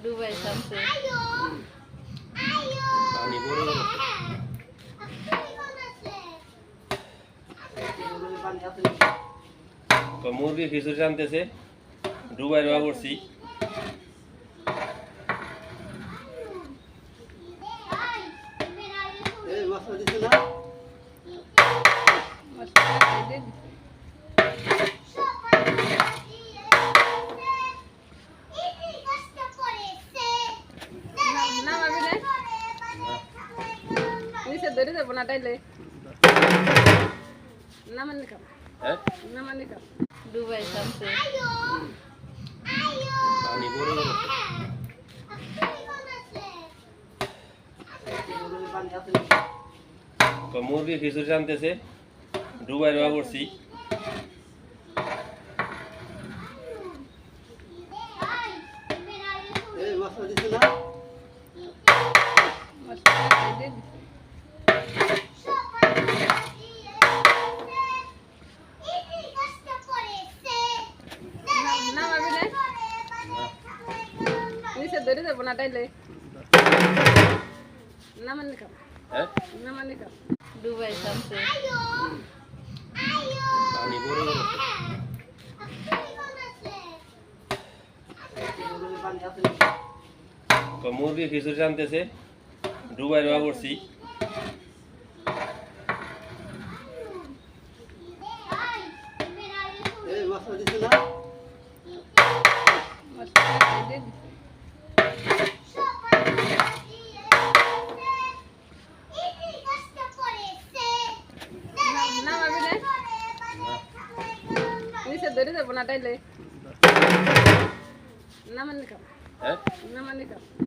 ডুবাই থামছে পানি ভরে গেছে। তো মুরগি খিচুড়ি আনতেছে ডুবাই দেওয়া করছি। নিচে ধরে যাবো না তাইলে নামান নিকাম হ্যাঁ নামান নিকাম ডুবাই থামছে পানি ভরে গেছে। তো মুরগি খিচুড়ি আনতেছে ডুবাই দেওয়া করছি। নিচে ধরে যাবো না তাইলে নামান নিকাম হ্যাঁ নামান নিকাম ডুবাই থামছে পানি ভরে গেছে। তো মুরগি খিচুড়ি আনতেছে ডুবাই দেওয়া করছি। নিচে ধরে যাবো না তাইলে নামান নিকাম হ্যাঁ নামান নিকাম